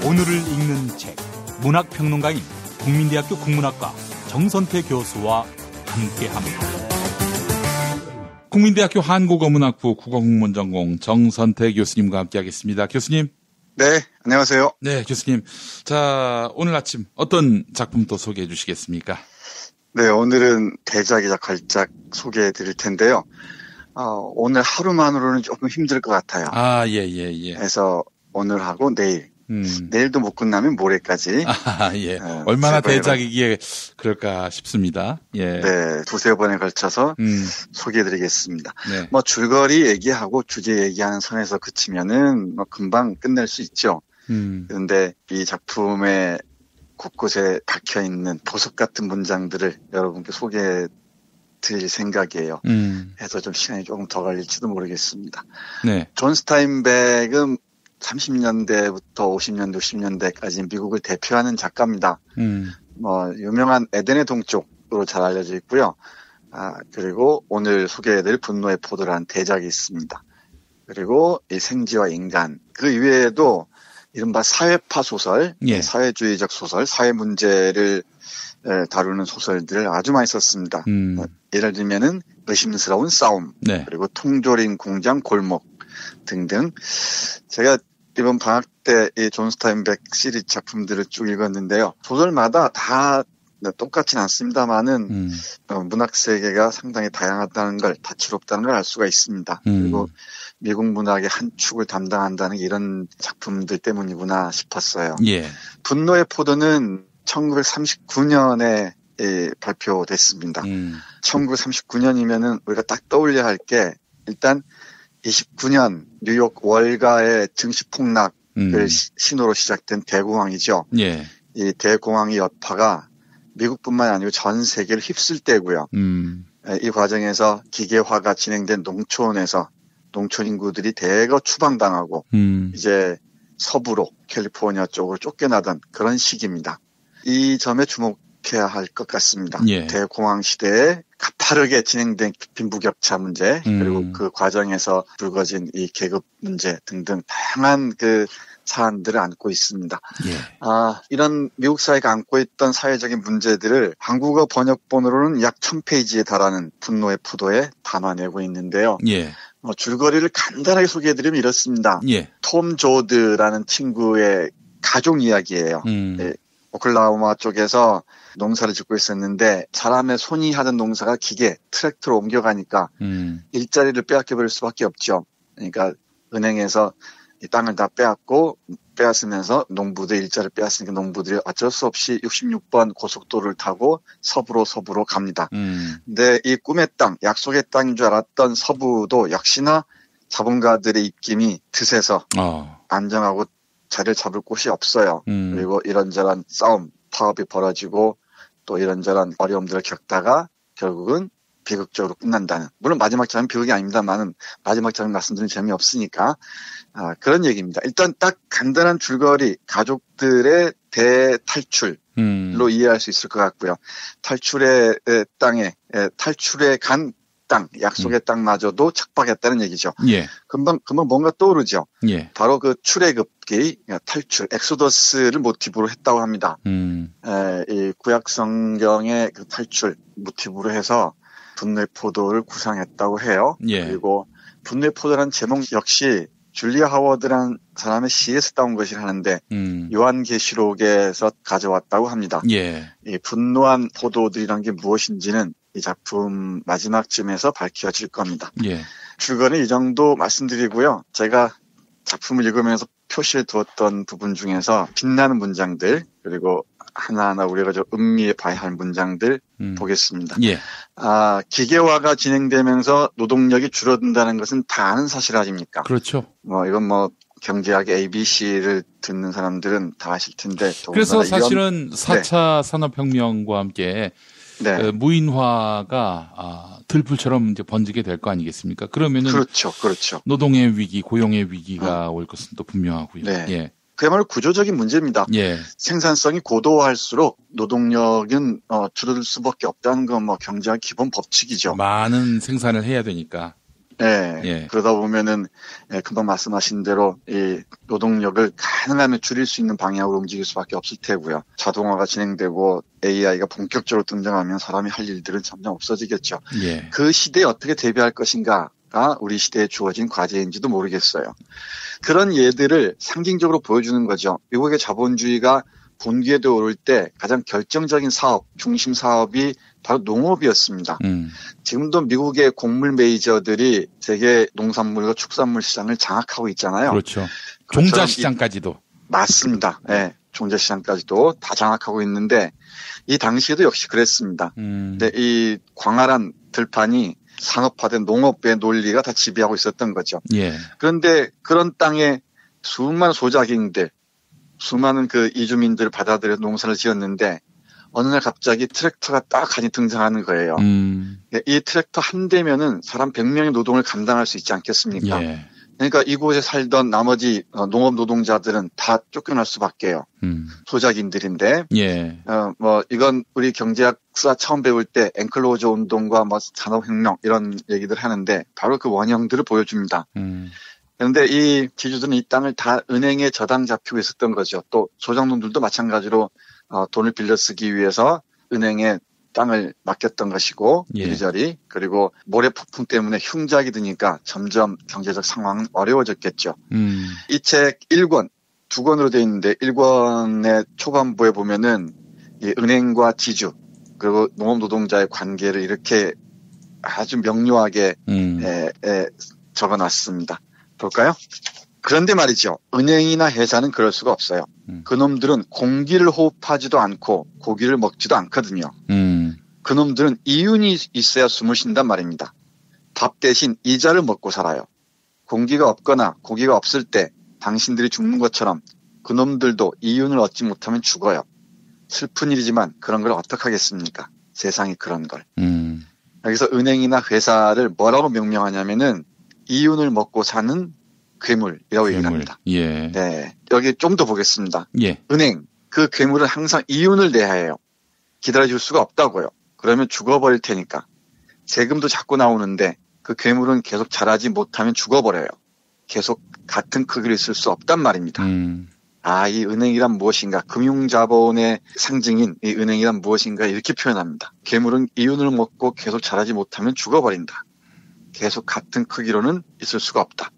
오늘을 읽는 책, 문학평론가인 국민대학교 국문학과 정선태 교수와 함께합니다. 국민대학교 한국어문학부 국어국문전공 정선태 교수님과 함께하겠습니다. 교수님. 네, 안녕하세요. 네, 교수님. 자, 오늘 아침 어떤 작품 또 소개해 주시겠습니까? 네, 오늘은 대작이자 걸작 소개해 드릴 텐데요. 오늘 하루만으로는 조금 힘들 것 같아요. 예. 그래서 오늘하고 내일. 내일도 못 끝나면 모레까지. 예. 얼마나 대작이기에 그럴까 싶습니다. 예. 네, 두세 번에 걸쳐서 소개해드리겠습니다. 네. 줄거리 얘기하고 주제 얘기하는 선에서 그치면은 금방 끝낼 수 있죠. 그런데 이 작품의 곳곳에 박혀 있는 보석 같은 문장들을 여러분께 소개해드릴 생각이에요. 해서 좀 시간이 조금 더 걸릴지도 모르겠습니다. 네. 존 스타인백은 30년대부터 50년대, 60년대까지 미국을 대표하는 작가입니다. 유명한 에덴의 동쪽으로 잘 알려져 있고요. 그리고 오늘 소개해드릴 분노의 포도라는 대작이 있습니다. 그리고 이 생지와 인간, 그 이외에도 이른바 사회파 소설, 예. 사회주의적 소설, 사회 문제를 다루는 소설들을 아주 많이 썼습니다. 예를 들면은 의심스러운 싸움, 네. 그리고 통조림 공장 골목 등등. 제가 이번 방학 때 이 존 스타인백 시리즈 작품들을 쭉 읽었는데요. 소설마다 다 똑같진 않습니다만은 문학 세계가 상당히 다양하다는 걸, 다채롭다는 걸 알 수가 있습니다. 그리고 미국 문학의 한 축을 담당한다는 이런 작품들 때문이구나 싶었어요. 예. 분노의 포도는 1939년에 발표됐습니다. 1939년이면은 우리가 딱 떠올려야 할 게 일단 29년 뉴욕 월가의 증시 폭락을 신호로 시작된 대공황이죠. 예. 이 대공황의 여파가 미국뿐만 아니고 전 세계를 휩쓸 때고요. 이 과정에서 기계화가 진행된 농촌에서 농촌 인구들이 대거 추방당하고 이제 서부로 캘리포니아 쪽으로 쫓겨나던 그런 시기입니다. 이 점에 주목해야 할 것 같습니다. 예. 대공황 시대에 가파르게 진행된 빈부격차 문제, 그리고 그 과정에서 불거진 이 계급 문제 등등 다양한 그 사안들을 안고 있습니다. 예. 이런 미국 사회가 안고 있던 사회적인 문제들을 한국어 번역본으로는 약 1000페이지에 달하는 분노의 포도에 담아내고 있는데요. 예. 줄거리를 간단하게 소개해드리면 이렇습니다. 예. 톰 조드라는 친구의 가족 이야기예요. 오클라호마 쪽에서 농사를 짓고 있었는데 사람의 손이 하던 농사가 기계, 트랙터로 옮겨가니까 일자리를 빼앗겨버릴 수밖에 없죠. 그러니까 은행에서 이 땅을 다 빼앗으면서 농부들 일자리를 빼앗으니까 농부들이 어쩔 수 없이 66번 고속도로를 타고 서부로 갑니다. 근데 이 꿈의 땅, 약속의 땅인 줄 알았던 서부도 역시나 자본가들의 입김이 드세서 안정하고 자리를 잡을 곳이 없어요. 그리고 이런저런 싸움, 파업이 벌어지고 또 이런저런 어려움들을 겪다가 결국은 비극적으로 끝난다는. 물론 마지막 장면 비극이 아닙니다만은 마지막 장면 말씀드리면 재미없으니까 그런 얘기입니다. 일단 딱 간단한 줄거리, 가족들의 대탈출로 이해할 수 있을 것 같고요. 탈출의 땅에 탈출에 간 땅, 약속의 땅마저도 척박했다는 얘기죠. 예. 금방 뭔가 떠오르죠. 예. 바로 그 출애굽기, 탈출, 엑소더스를 모티브로 했다고 합니다. 이 구약 성경의 그 탈출 모티브로 해서 분노의 포도를 구상했다고 해요. 예. 그리고 분노의 포도라는 제목 역시 줄리아 하워드라는 사람의 시에서 따온 것이라는데 요한계시록에서 가져왔다고 합니다. 예. 이 분노한 포도들이란 게 무엇인지는 이 작품 마지막쯤에서 밝혀질 겁니다. 예. 줄거리 이 정도 말씀드리고요. 제가 작품을 읽으면서 표시해 두었던 부분 중에서 빛나는 문장들, 그리고 하나하나 우리가 좀 음미해 봐야 할 문장들 보겠습니다. 예. 기계화가 진행되면서 노동력이 줄어든다는 것은 다 아는 사실 아닙니까? 그렇죠. 이건 경제학 ABC를 듣는 사람들은 다 아실 텐데. 그래서 사실은 4차 산업혁명과 함께 네. 무인화가 들불처럼 이제 번지게 될 거 아니겠습니까? 그러면은 그렇죠. 노동의 위기, 고용의 위기가 올 것은 또 분명하고요. 네. 예. 그야말로 구조적인 문제입니다. 예. 생산성이 고도화할수록 노동력은 줄어들 수밖에 없다는 건 경제학 기본 법칙이죠. 많은 생산을 해야 되니까. 네. 예. 그러다 보면은 금방 말씀하신 대로 이 노동력을 가능하면 줄일 수 있는 방향으로 움직일 수밖에 없을 테고요. 자동화가 진행되고 AI가 본격적으로 등장하면 사람이 할 일들은 점점 없어지겠죠. 예. 그 시대에 어떻게 대비할 것인가가 우리 시대에 주어진 과제인지도 모르겠어요. 그런 예들을 상징적으로 보여주는 거죠. 미국의 자본주의가 본궤도에 오를 때 가장 결정적인 사업, 중심 사업이 바로 농업이었습니다. 지금도 미국의 곡물 메이저들이 세계 농산물과 축산물 시장을 장악하고 있잖아요. 그렇죠. 종자 시장까지도. 맞습니다. 네, 종자 시장까지도 다 장악하고 있는데 이 당시에도 역시 그랬습니다. 근데 이 광활한 들판이 산업화된 농업의 논리가 다 지배하고 있었던 거죠. 예. 그런데 그런 땅에 수많은 소작인들, 수많은 그 이주민들을 받아들여 농사를 지었는데 어느 날 갑자기 트랙터가 딱 간이 등장하는 거예요. 이 트랙터 한 대면은 사람 100명의 노동을 감당할 수 있지 않겠습니까? 예. 그러니까 이곳에 살던 나머지 농업 노동자들은 다 쫓겨날 수밖에요. 소작인들인데, 예. 이건 우리 경제학 수사 처음 배울 때 앵클로저 운동과 산업혁명 이런 얘기들 하는데 바로 그 원형들을 보여줍니다. 그런데 이 지주들은 이 땅을 다 은행에 저당 잡히고 있었던 거죠. 또 소작농들도 마찬가지로 돈을 빌려 쓰기 위해서 은행에 땅을 맡겼던 것이고 이리저리 그리고 모래 폭풍 때문에 흉작이 드니까 점점 경제적 상황은 어려워졌겠죠. 이 책 1권, 2권으로 되어 있는데 1권의 초반부에 보면은 이 은행과 지주 그리고 농업 노동자의 관계를 이렇게 아주 명료하게 적어놨습니다. 볼까요? 그런데 말이죠. 은행이나 회사는 그럴 수가 없어요. 그놈들은 공기를 호흡하지도 않고 고기를 먹지도 않거든요. 그놈들은 이윤이 있어야 숨을 쉰단 말입니다. 밥 대신 이자를 먹고 살아요. 공기가 없거나 고기가 없을 때 당신들이 죽는 것처럼 그놈들도 이윤을 얻지 못하면 죽어요. 슬픈 일이지만 그런 걸 어떡하겠습니까? 세상이 그런 걸. 여기서 은행이나 회사를 뭐라고 명명하냐면은 이윤을 먹고 사는 괴물이라고 얘기를 합니다. 예. 네. 여기 좀 더 보겠습니다. 예. 은행, 그 괴물은 항상 이윤을 내야 해요. 기다려줄 수가 없다고요. 그러면 죽어버릴 테니까. 세금도 자꾸 나오는데 그 괴물은 계속 자라지 못하면 죽어버려요. 계속 같은 크기를 있을 수 없단 말입니다. 이 은행이란 무엇인가, 금융자본의 상징인 이 은행이란 무엇인가 이렇게 표현합니다. 괴물은 이윤을 먹고 계속 자라지 못하면 죽어버린다. 계속 같은 크기로는 있을 수가 없다.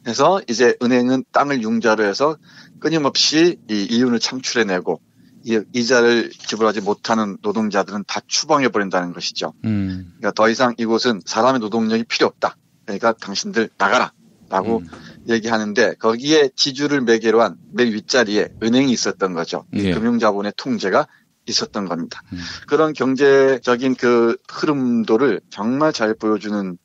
그래서 이제 은행은 땅을 융자로 해서 끊임없이 이 이윤을 창출해내고 이자를 지불하지 못하는 노동자들은 다 추방해버린다는 것이죠. 그러니까 더 이상 이곳은 사람의 노동력이 필요 없다. 그러니까 당신들 나가라 라고 얘기하는데 거기에 지주를 매개로 한 맨 윗자리에 은행이 있었던 거죠. 예. 금융자본의 통제가 있었던 겁니다. 그런 경제적인 그 흐름도를 정말 잘 보여주는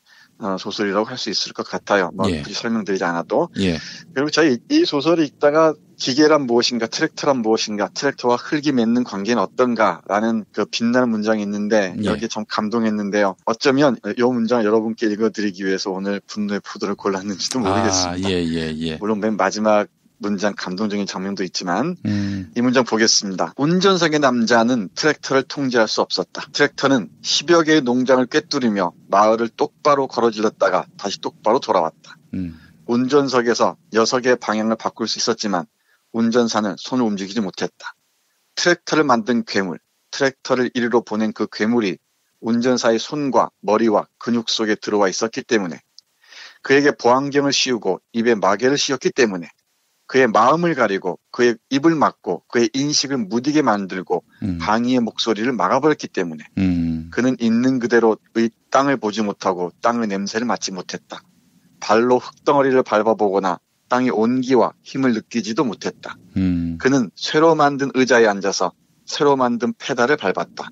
소설이라고 할 수 있을 것 같아요. 굳이 설명드리지 않아도. 예. 그리고 저희 이 소설을 읽다가 기계란 무엇인가, 트랙터란 무엇인가, 트랙터와 흙이 맺는 관계는 어떤가라는 그 빛나는 문장이 있는데 여기에 좀 감동했는데요. 어쩌면 이 문장을 여러분께 읽어드리기 위해서 오늘 분노의 포도를 골랐는지도 모르겠습니다. 물론 맨 마지막 문장 감동적인 장면도 있지만 이 문장 보겠습니다. 운전석의 남자는 트랙터를 통제할 수 없었다. 트랙터는 10여 개의 농장을 꿰뚫으며 마을을 똑바로 걸어질렀다가 다시 똑바로 돌아왔다. 운전석에서 6개의 방향을 바꿀 수 있었지만 운전사는 손을 움직이지 못했다. 트랙터를 만든 괴물, 트랙터를 이리로 보낸 그 괴물이 운전사의 손과 머리와 근육 속에 들어와 있었기 때문에 그에게 보안경을 씌우고 입에 마개를 씌웠기 때문에 그의 마음을 가리고 그의 입을 막고 그의 인식을 무디게 만들고 항의의 목소리를 막아버렸기 때문에 그는 있는 그대로의 땅을 보지 못하고 땅의 냄새를 맡지 못했다. 발로 흙덩어리를 밟아보거나 땅의 온기와 힘을 느끼지도 못했다. 그는 새로 만든 의자에 앉아서 새로 만든 페달을 밟았다.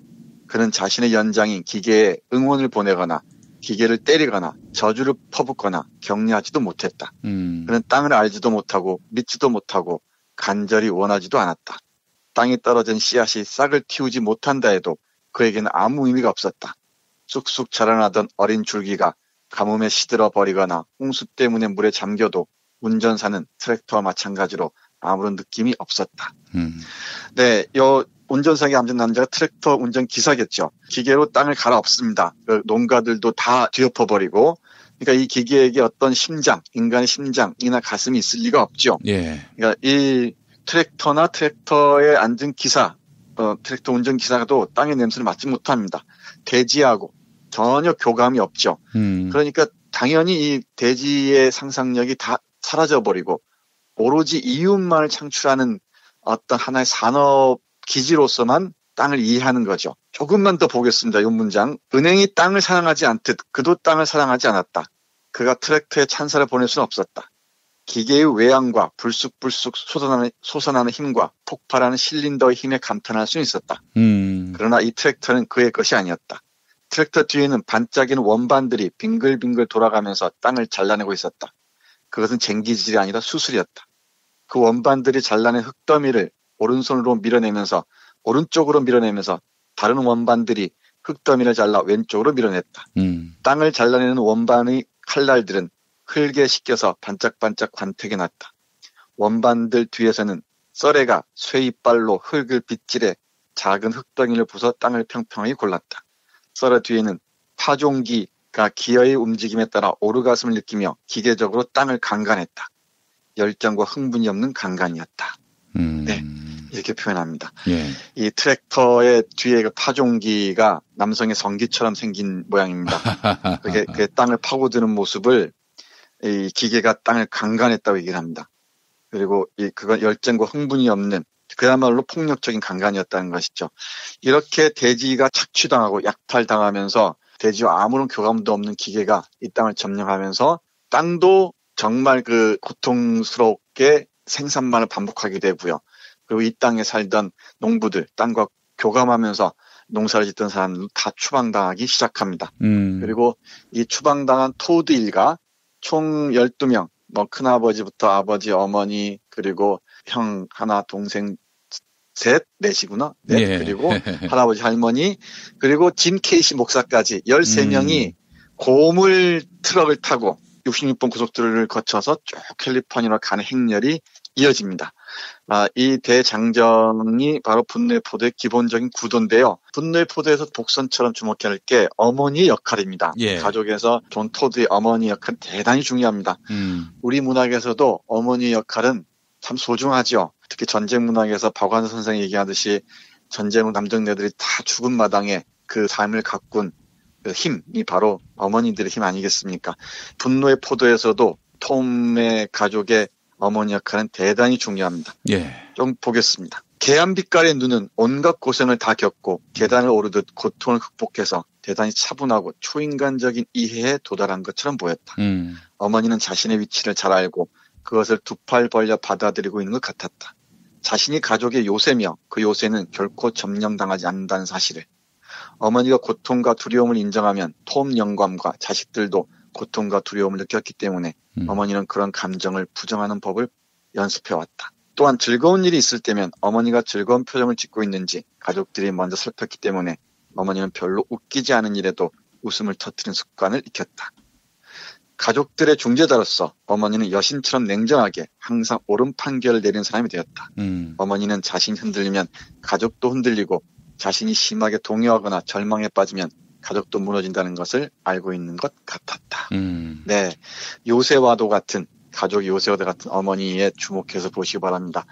그는 자신의 연장인 기계에 응원을 보내거나 기계를 때리거나 저주를 퍼붓거나 격려하지도 못했다. 그는 땅을 알지도 못하고 믿지도 못하고 간절히 원하지도 않았다. 땅에 떨어진 씨앗이 싹을 틔우지 못한다 해도 그에게는 아무 의미가 없었다. 쑥쑥 자라나던 어린 줄기가 가뭄에 시들어 버리거나 홍수 때문에 물에 잠겨도 운전사는 트랙터와 마찬가지로 아무런 느낌이 없었다. 네, 운전석에 앉은 남자가 트랙터 운전 기사겠죠. 기계로 땅을 갈아엎습니다. 그 농가들도 다 뒤엎어버리고 그러니까 이 기계에게 어떤 심장, 인간의 심장이나 가슴이 있을 리가 없죠. 예. 그러니까 이 트랙터나 트랙터에 앉은 기사, 트랙터 운전 기사도 땅의 냄새를 맡지 못합니다. 대지하고 전혀 교감이 없죠. 그러니까 당연히 이 대지의 상상력이 다 사라져버리고 오로지 이윤만을 창출하는 어떤 하나의 산업 기지로서만 땅을 이해하는 거죠. 조금만 더 보겠습니다. 이 문장. 은행이 땅을 사랑하지 않듯 그도 땅을 사랑하지 않았다. 그가 트랙터에 찬사를 보낼 수는 없었다. 기계의 외양과 불쑥불쑥 솟아나는 힘과 폭발하는 실린더의 힘에 감탄할 수는 있었다. 그러나 이 트랙터는 그의 것이 아니었다. 트랙터 뒤에는 반짝이는 원반들이 빙글빙글 돌아가면서 땅을 잘라내고 있었다. 그것은 쟁기질이 아니라 수술이었다. 그 원반들이 잘라낸 흙더미를 오른쪽으로 밀어내면서 다른 원반들이 흙더미를 잘라 왼쪽으로 밀어냈다. 땅을 잘라내는 원반의 칼날들은 흙에 씻겨서 반짝반짝 관택이 났다. 원반들 뒤에서는 썰애가 쇠이빨로 흙을 빗질해 작은 흙덩이를 부숴 땅을 평평하게 골랐다. 썰애 뒤에는 파종기가 기어의 움직임에 따라 오르가슴을 느끼며 기계적으로 땅을 강간했다. 열정과 흥분이 없는 강간이었다. 네, 이렇게 표현합니다. 예. 이 트랙터의 뒤에 그 파종기가 남성의 성기처럼 생긴 모양입니다. 그게 땅을 파고드는 모습을 이 기계가 땅을 강간했다고 얘기를 합니다. 그리고 그건 열정과 흥분이 없는 그야말로 폭력적인 강간이었다는 것이죠. 이렇게 대지가 착취당하고 약탈당하면서 대지와 아무런 교감도 없는 기계가 이 땅을 점령하면서 땅도 정말 그 고통스럽게 생산만을 반복하게 되고요. 그리고 이 땅에 살던 농부들, 땅과 교감하면서 농사를 짓던 사람들 다 추방당하기 시작합니다. 그리고 이 추방당한 토드 일가 총 12명, 큰아버지부터 아버지, 어머니, 그리고 형 하나, 동생 넷이구나. 넷. 예. 그리고 할아버지, 할머니, 그리고 짐 케이시 목사까지 13명이 고물 트럭을 타고 66번 고속도로를 거쳐서 쭉 캘리포니아로 가는 행렬이 이어집니다. 이 대장정이 바로 분노의 포도의 기본적인 구도인데요. 분노의 포도에서 복선처럼 주목해야 할 게 어머니의 역할입니다. 예. 가족에서 존 토드의 어머니 역할은 대단히 중요합니다. 우리 문학에서도 어머니의 역할은 참 소중하죠. 특히 전쟁 문학에서 박완서 선생이 얘기하듯이 전쟁 후 남정네들이 다 죽은 마당에 그 삶을 가꾼 그 힘이 바로 어머니들의 힘 아니겠습니까? 분노의 포도에서도 톰의 가족의 어머니 역할은 대단히 중요합니다. 예. 좀 보겠습니다. 개암빛깔의 눈은 온갖 고생을 다 겪고 계단을 오르듯 고통을 극복해서 대단히 차분하고 초인간적인 이해에 도달한 것처럼 보였다. 어머니는 자신의 위치를 잘 알고 그것을 두 팔 벌려 받아들이고 있는 것 같았다. 자신이 가족의 요새며 그 요새는 결코 점령당하지 않는다는 사실을. 어머니가 고통과 두려움을 인정하면 톰 영감과 자식들도 고통과 두려움을 느꼈기 때문에 어머니는 그런 감정을 부정하는 법을 연습해왔다. 또한 즐거운 일이 있을 때면 어머니가 즐거운 표정을 짓고 있는지 가족들이 먼저 살폈기 때문에 어머니는 별로 웃기지 않은 일에도 웃음을 터뜨리는 습관을 익혔다. 가족들의 중재자로서 어머니는 여신처럼 냉정하게 항상 옳은 판결을 내리는 사람이 되었다. 어머니는 자신이 흔들리면 가족도 흔들리고 자신이 심하게 동요하거나 절망에 빠지면 가족도 무너진다는 것을 알고 있는 것 같았다. 네, 요새와도 같은 가족 요새와도 같은 어머니에 주목해서 보시기 바랍니다.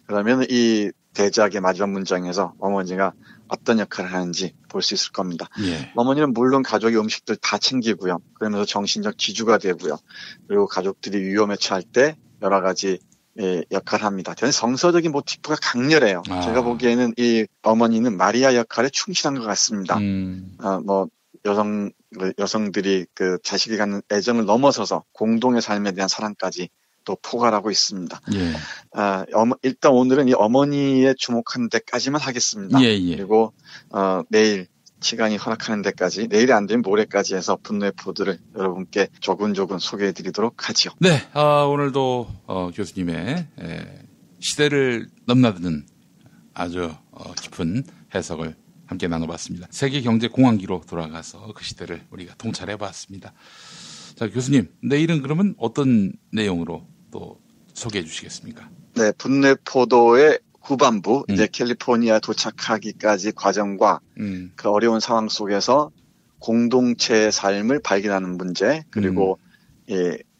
그러면 이 대작의 마지막 문장에서 어머니가 어떤 역할을 하는지 볼 수 있을 겁니다. 예. 어머니는 물론 가족의 음식들 다 챙기고요. 그러면서 정신적 지주가 되고요. 그리고 가족들이 위험에 처할 때 여러 가지 역할을 합니다. 대단히 정서적인 모티프가 강렬해요. 제가 보기에는 이 어머니는 마리아 역할에 충실한 것 같습니다. 여성들이 그 자식이 갖는 애정을 넘어서서 공동의 삶에 대한 사랑까지 또 포괄하고 있습니다. 예. 일단 오늘은 이 어머니에 주목하는 데까지만 하겠습니다. 예. 그리고 내일 시간이 허락하는 데까지, 내일이 안 되면 모레까지 해서 분노의 포도를 여러분께 조근조근 소개해드리도록 하지요. 네, 오늘도 교수님의 시대를 넘나드는 아주 깊은 해석을 함께 나눠봤습니다. 세계경제공황기로 돌아가서 그 시대를 우리가 통찰해봤습니다. 자, 교수님, 내일은 그러면 어떤 내용으로 또 소개해 주시겠습니까? 네, 분노의 포도의 후반부, 이제 캘리포니아 도착하기까지 과정과 그 어려운 상황 속에서 공동체의 삶을 발견하는 문제, 그리고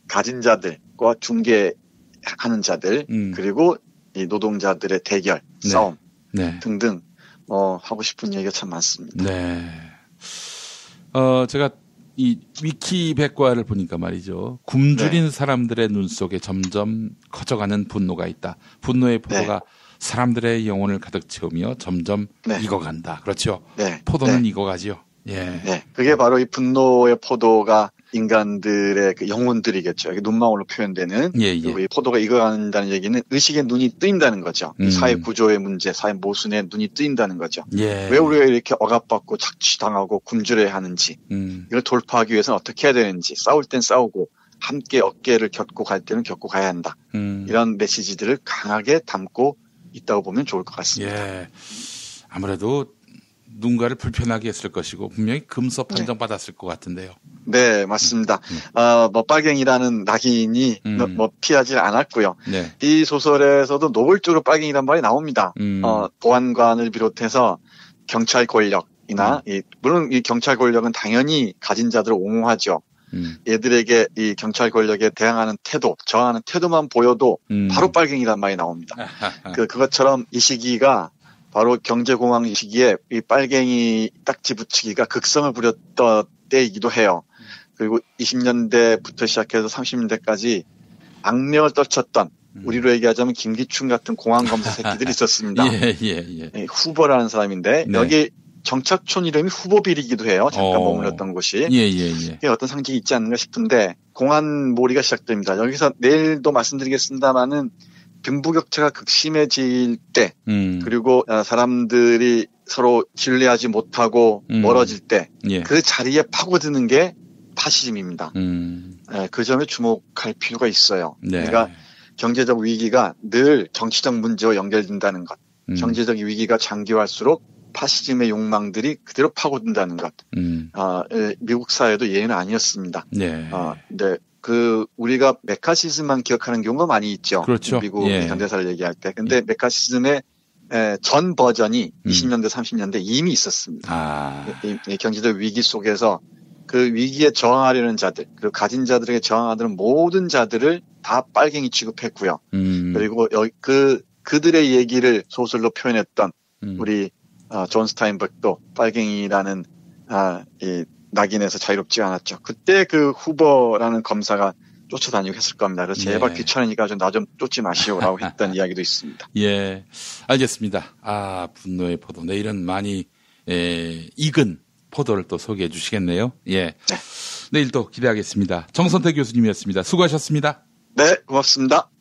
가진 자들과 중개하는 자들, 그리고 이 노동자들의 대결, 네. 싸움 네. 등등 하고 싶은 얘기가 참 많습니다. 네. 제가 이 위키 백과를 보니까 말이죠. 굶주린 네. 사람들의 눈 속에 점점 커져가는 분노가 있다. 분노의 포도가 네. 사람들의 영혼을 가득 채우며 점점 네. 익어간다. 그렇죠. 네. 포도는 네. 익어가지요. 예. 네. 그게 바로 이 분노의 포도가 인간들의 그 영혼들이겠죠. 이게 눈망울로 표현되는. 그리고 이 포도가 익어간다는 얘기는 의식의 눈이 뜨인다는 거죠. 사회 구조의 문제, 사회 모순의 눈이 뜨인다는 거죠. 왜 우리가 이렇게 억압받고 착취당하고 굶주려야 하는지, 이걸 돌파하기 위해서는 어떻게 해야 되는지, 싸울 땐 싸우고 함께 어깨를 겹고 갈 때는 겹고 가야 한다. 이런 메시지들을 강하게 담고 있다고 보면 좋을 것 같습니다. 예. 아무래도 누군가를 불편하게 했을 것이고 분명히 금서 판정받았을 것 같은데요. 네, 맞습니다. 빨갱이라는 낙인이 피하지 않았고요. 네. 이 소설에서도 노골적으로 빨갱이란 말이 나옵니다. 보안관을 비롯해서 경찰 권력이나 물론 이 경찰 권력은 당연히 가진 자들을 옹호하죠. 얘들에게 이 경찰 권력에 대항하는 태도, 저항하는 태도만 보여도 바로 빨갱이란 말이 나옵니다. 그것처럼 이 시기가 바로 경제공황 이 시기에 이 빨갱이 딱지 붙이기가 극성을 부렸던 때이기도 해요. 그리고 20년대부터 시작해서 30년대까지 악명을 떨쳤던 우리로 얘기하자면 김기춘 같은 공안검사 새끼들이 있었습니다. 후보라는 사람인데 네. 여기 정착촌 이름이 후보빌이기도 해요. 잠깐 머물렀던 곳이. 이게 어떤 상징이 있지 않는가 싶은데 공안몰이가 시작됩니다. 여기서 내일도 말씀드리겠습니다마는 빈부격차가 극심해질 때 그리고 사람들이 서로 신뢰하지 못하고 멀어질 때 그 자리에 파고드는 게 파시즘입니다. 그 점에 주목할 필요가 있어요. 네. 그러니까 경제적 위기가 늘 정치적 문제와 연결된다는 것. 경제적 위기가 장기화할수록 파시즘의 욕망들이 그대로 파고든다는 것. 미국 사회도 예외는 아니었습니다. 네. 우리가 메카시즘만 기억하는 경우가 많이 있죠. 그렇죠. 미국 현대사를 얘기할 때. 근데 메카시즘의 전 버전이 20년대, 30년대 이미 있었습니다. 이 경제적 위기 속에서 그 위기에 저항하려는 자들, 그리고 가진 자들에게 저항하는 모든 자들을 다 빨갱이 취급했고요. 그리고 그들의 얘기를 소설로 표현했던 우리 존 스타인백도 빨갱이라는 이 낙인에서 자유롭지 않았죠. 그때 그 후보라는 검사가 쫓아다니고 했을 겁니다. 그래서 제발 귀찮으니까 나 좀 쫓지 마시오라고 했던 이야기도 있습니다. 예, 알겠습니다. 분노의 포도. 내일은 많이 익은 포도를 또 소개해 주시겠네요. 예. 네. 내일 또 기대하겠습니다. 정선태 교수님이었습니다. 수고하셨습니다. 네, 고맙습니다.